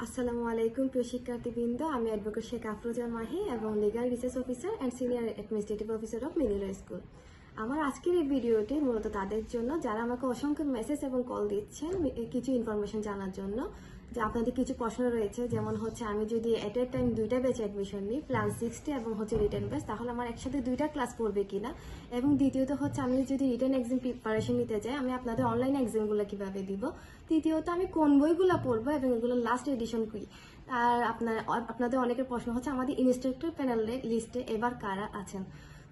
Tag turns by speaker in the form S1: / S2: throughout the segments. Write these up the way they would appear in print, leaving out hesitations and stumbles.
S1: আসসালামু আলাইকুম প্রিয় শিক্ষার্থীবৃন্দ, আমি অ্যাডভোকেট শেখ আফরোজা মাহি এবং legal research officer and senior administrative officer of middle school. আমার আজকের এই ভিডিওটি মূলত তাদের জন্য যারা আমাকে অসংখ্য মেসেজ এবং কল দিচ্ছেন কিছু ইনফরমেশন জানার জন্য, যে আপনাদের কিছু প্রশ্ন রয়েছে। যেমন হচ্ছে আমি যদি এট এ টাইম দুইটা ব্যাচে অ্যাডমিশন নিই, প্লাস 60 এবং হচ্ছে রিটেন ব্যাচ, তাহলে আমার একসাথে দুইটা ক্লাস পড়বে কিনা, এবং দ্বিতীয়ত হচ্ছে আমি যদি রিটেন এক্সাম প্রিপারেশন নিতে চাই আমি আপনাদের অনলাইন এক্সামগুলো কিভাবে দিব, তৃতীয়ত আমি কোন বইগুলো পড়বো এবং এগুলো লাস্ট এডিশন কি। আর আপনাদের অনেকের প্রশ্ন হচ্ছে আমাদের ইনস্ট্রাক্টর প্যানেলের লিস্টে এবার কারা আছেন।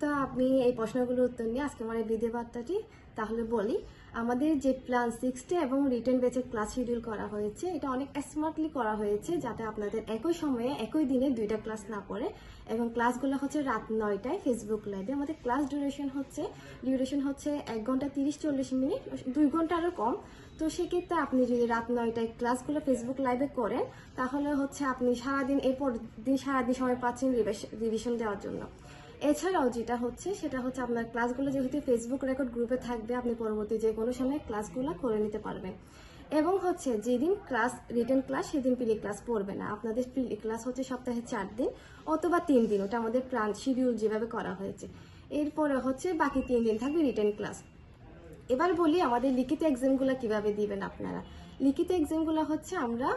S1: তো আপনি এই প্রশ্নগুলোর উত্তর নিয়ে আজকে আমার এই ভিডিও বার্তাটি তাহলে বলি। আমাদের যে প্ল্যান 60 এবং রিটেন ব্যাচের ক্লাস শিডিউল করা হয়েছে, এটা অনেক স্মার্টলি করা হয়েছে যাতে আপনাদের একই সময়ে একই দিনে দুইটা ক্লাস না পড়ে, এবং ক্লাসগুলো হচ্ছে রাত 9টায় ফেসবুক লাইভে। আমাদের ক্লাস ডিউরেশন হচ্ছে 1 ঘন্টা 30-40 মিনিট, 2 ঘন্টারও কম। তো সেক্ষেত্রে আপনি যদি রাত 9টায় ক্লাসগুলো ফেসবুক লাইভে করেন তাহলে হচ্ছে আপনি সারাদিন সারাদিন সময় পাচ্ছেন রিভিশন দেওয়ার জন্য। এছাড়াও সেটা হচ্ছে আপনার ক্লাসগুলো যেহেতু ফেসবুক রেকর্ড গ্রুপে থাকবে, আপনি পরবর্তী যে কোনো সময় ক্লাসগুলো করে নিতে পারবেন। এবং হচ্ছে যেদিন ক্লাস রিটেন ক্লাস সেদিন পিলি ক্লাস পড়বে না। আপনাদের পিলি ক্লাস হচ্ছে সপ্তাহে 4 দিন অথবা 3 দিন, ওটা আমাদের প্ল্যান শিডিউল যেভাবে করা হয়েছে। এরপরে হচ্ছে বাকি 3 দিন থাকবে রিটেন ক্লাস। এবার বলি আমাদের লিখিত এক্সামগুলো কিভাবে দিবেন আপনারা। লিখিত এক্সামগুলো হচ্ছে আমরা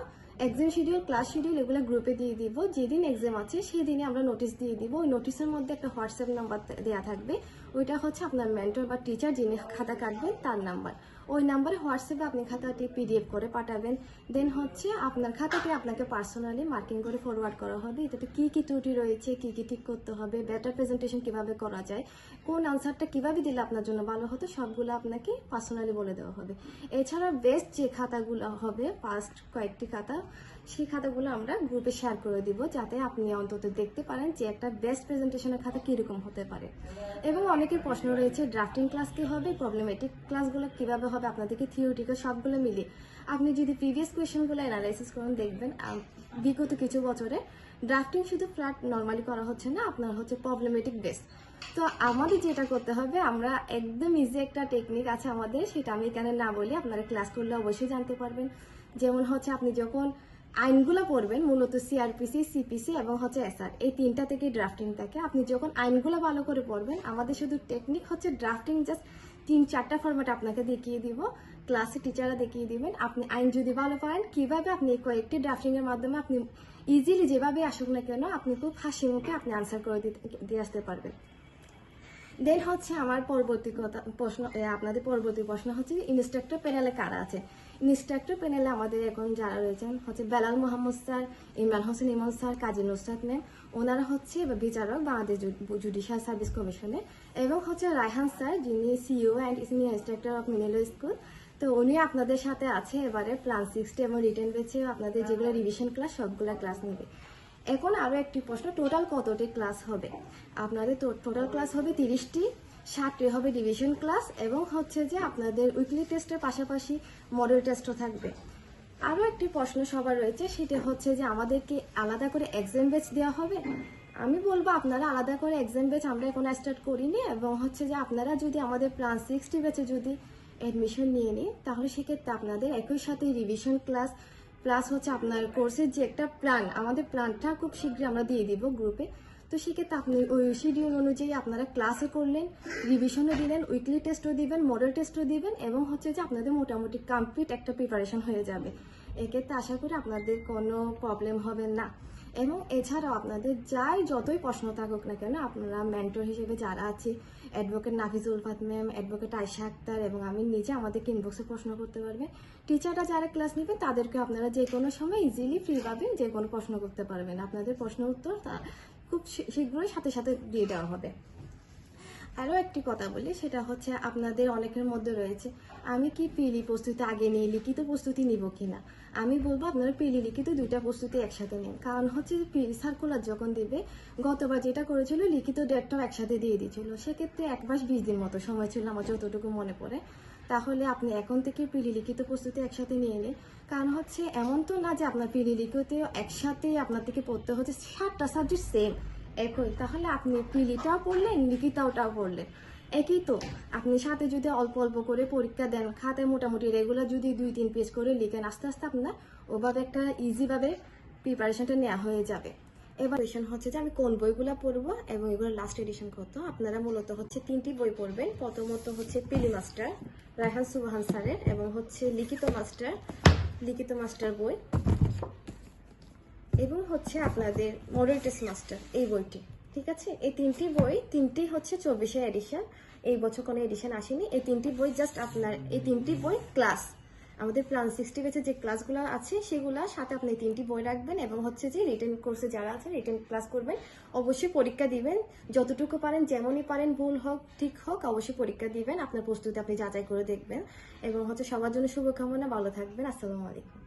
S1: এক্সাম শিডিউল, ক্লাস শিডিউল এগুলো গ্রুপে দিয়ে দিব। যেদিন এক্সাম আছে সেই দিনে আমরা নোটিশ দিয়ে দিব। ওই নোটিশের মধ্যে একটা হোয়াটসঅ্যাপ নাম্বার দেওয়া থাকবে, ওইটা হচ্ছে আপনার মেন্টর বা টিচার যিনি খাতা কাটবেন তার নাম্বার। ওই নাম্বারে হোয়াটসঅ্যাপে আপনি খাতাটি পিডিএফ করে পাঠাবেন। দেন হচ্ছে আপনার খাতাটি আপনাকে পার্সোনালি মার্কিং করে ফরওয়ার্ড করা হবে। এটাতে কী কী ত্রুটি রয়েছে, কী কী ঠিক করতে হবে, বেটার প্রেজেন্টেশন কিভাবে করা যায়, কোন আনসারটা কিভাবে দিলে আপনার জন্য ভালো হতো, সবগুলো আপনাকে পার্সোনালি বলে দেওয়া হবে। এছাড়া বেস্ট যে খাতাগুলো হবে, ফার্স্ট কয়েকটি খাতা, সেই খাতাগুলো আমরা গ্রুপে শেয়ার করে দিব যাতে আপনি অন্তত দেখতে পারেন যে একটা বেস্ট প্রেজেন্টেশনের খাতা কীরকম হতে পারে। এবং অনেকের প্রশ্ন রয়েছে ড্রাফটিং ক্লাস কী হবে, প্রবলেমেটিক ক্লাসগুলো কীভাবে হবে, আপনাদেরকে থিওরিটিক্যাল সবগুলো মিলে আপনি যদি প্রিভিয়াস কোয়েশনগুলো অ্যানালাইসিস করেন দেখবেন বিগত কিছু বছরে ড্রাফটিং শুধু ফ্ল্যাট নর্মালি করা হচ্ছে না, আপনার হচ্ছে প্রবলেমেটিক বেস। তো আমাদের যেটা করতে হবে, আমরা একদম ইজি একটা টেকনিক আছে আমাদের, সেটা আমি এখানে না বলি, আপনারা ক্লাস করলে অবশ্যই জানতে পারবেন। যেমন হচ্ছে আপনি যখন আইনগুলো পড়বেন, মূলত সিআরপিসি, সিপিসি এবং হচ্ছে এসআর, এই তিনটা থেকে ড্রাফটিং থাকে। আপনি যখন আইনগুলো ভালো করে পড়বেন, আমাদের শুধু টেকনিক হচ্ছে ড্রাফটিং, জাস্ট 3-4টা ফরম্যাট আপনাকে দেখিয়ে দিব, ক্লাসে টিচাররা দেখিয়ে দিবেন। আপনি আইন যদি ভালো পারেন কিভাবে আপনি কয়েকটি ড্রাফটিং এর মাধ্যমে আপনি ইজিলি যেভাবে আসুক না কেন আপনি খুব হাসি মুখে আপনি আনসার করে দিয়ে আসতে পারবেন। দেন হচ্ছে আমার আপনাদের পরবর্তী প্রশ্ন হচ্ছে ইনস্ট্রাক্টর প্যানেলে কারা আছে। ইনস্ট্রাক্টর প্যানেলে আমাদের এখন যারা রয়েছেন হচ্ছে বেলাল মোহাম্মদ স্যার, ইমরান হোসেন ইমন স্যার, কাজী নুসরাত ম্যাম, ওনারা হচ্ছে বিচারক বাংলাদেশ জুডিশিয়াল সার্ভিস কমিশনে, এবং হচ্ছে রায়হান স্যার যিনি CEO and senior instructor of middle school. তো উনি আপনাদের সাথে আছে এবারে প্ল্যান 60 এবং রিটেন বেছে আপনাদের যেগুলো রিভিশন ক্লাস সবগুলো ক্লাস নেবে। এখন আরও একটি প্রশ্ন, টোটাল কতটি ক্লাস হবে? আপনাদের টোটাল ক্লাস হবে 30টি, 60টি হবে ডিভিশন ক্লাস, এবং হচ্ছে যে আপনাদের উইকলি টেস্টের পাশাপাশি মডেল টেস্টও থাকবে। আরও একটি প্রশ্ন সবার রয়েছে, সেটা হচ্ছে যে আমাদেরকে আলাদা করে এক্সাম ব্যাচ দেওয়া হবে। আমি বলবো আপনারা আলাদা করে এক্সাম ব্যাচ আমরা এখন স্টার্ট করিনি, এবং হচ্ছে যে আপনারা যদি আমাদের প্ল্যান 60 ব্যাচে যদি অ্যাডমিশন নিয়ে নিই তাহলে সেক্ষেত্রে আপনাদের একই সাথে রিভিশন ক্লাস প্লাস হচ্ছে আপনার কোর্সের যে একটা প্ল্যান, আমাদের প্ল্যানটা খুব শীঘ্রই আমরা দিয়ে দিব গ্রুপে। তো সেক্ষেত্রে আপনি ওই শিডিউল অনুযায়ী আপনারা ক্লাসও করলেন, রিভিশনও দিলেন, উইকলি টেস্টও দিবেন, মডেল টেস্টও দিবেন, এবং হচ্ছে যে আপনাদের মোটামুটি কমপ্লিট একটা প্রিপারেশন হয়ে যাবে। এক্ষেত্রে আশা করি আপনাদের কোনো প্রবলেম হবে না। এবং এছাড়াও আপনাদের যতই প্রশ্ন থাকুক না কেন, আপনারা মেন্টর হিসেবে যারা আছে, অ্যাডভোকেট নাফিজুল ফাত ম্যাম, অ্যাডভোকেট আয়শা আক্তার এবং আমি নিজে আমাদেরকে ইনবক্সে প্রশ্ন করতে পারবেন। টিচাররা যারা ক্লাস নেবে তাদেরকে আপনারা যে কোনো সময় ইজিলি ফ্রিভাবে যে কোনো প্রশ্ন করতে পারবেন। আপনাদের প্রশ্ন উত্তর খুব শীঘ্রই সাথে সাথে দিয়ে দেওয়া হবে। আরও একটি কথা বলি, সেটা হচ্ছে আপনাদের অনেকের মধ্যে রয়েছে আমি কি পিলি প্রস্তুতি আগে নিয়ে লিখিত প্রস্তুতি নিব কিনা। আমি বলবো আপনারা পিলি লিখিত দুইটা প্রস্তুতি একসাথে নিন। কারণ হচ্ছে পিলি সার্কুলার যখন দিবে, গতবার যেটা করেছিল লিখিত ডেটটাও একসাথে দিয়ে দিয়েছিল, সেক্ষেত্রে 1 মাস 20 দিন মতো সময় ছিল আমার যতটুকু মনে পড়ে। তাহলে আপনি এখন থেকে পিলি লিখিত প্রস্তুতি একসাথে নিয়ে নিন। কারণ হচ্ছে এমন তো না যে আপনার পিলি লিখিত একসাথেই আপনার থেকে পড়তে হচ্ছে 7টা সাবজেক্ট সেম একই, তাহলে আপনি পিলিটাও পড়লেন লিখিতাওটাও পড়লেন, একই তো। আপনি সাথে যদি অল্প অল্প করে পরীক্ষা দেন, খাতায় মোটামুটি রেগুলার যদি 2-3 পেজ করে লিখেন, আস্তে আস্তে আপনার ওভাবে একটা ইজিভাবে প্রিপারেশনটা নেওয়া হয়ে যাবে। এবার এডিশন হচ্ছে যে আমি কোন বইগুলো পড়বো এবং এগুলো লাস্ট এডিশন কত। আপনারা মূলত হচ্ছে 3টি বই পড়বেন। প্রথমত হচ্ছে পিলি মাস্টার রায়হান সুবহান স্যারের, এবং হচ্ছে লিখিত মাস্টার বই, এবং হচ্ছে আপনাদের মডেল টেস্ট মাস্টার এই বইটি। ঠিক আছে, এই 3টি বই, 3টি হচ্ছে 24 এডিশন, এই বছর কোনো এডিশন আসেনি। এই 3টি বই জাস্ট আপনার, এই 3টি বই ক্লাস আমাদের প্ল্যান 60 ব্যাচে যে ক্লাসগুলো আছে সেগুলোর সাথে আপনি 3টি বই রাখবেন, এবং হচ্ছে যে রিটেন কোর্সে যারা আছে রিটেন ক্লাস করবেন। অবশ্যই পরীক্ষা দিবেন, যতটুকু পারেন, যেমনই পারেন, ভুল হোক ঠিক হোক, অবশ্যই পরীক্ষা দিবেন। আপনার প্রস্তুতি আপনি যাচাই করে দেখবেন, এবং হচ্ছে সবার জন্য শুভকামনা, ভালো থাকবেন। আসসালামু আলাইকুম।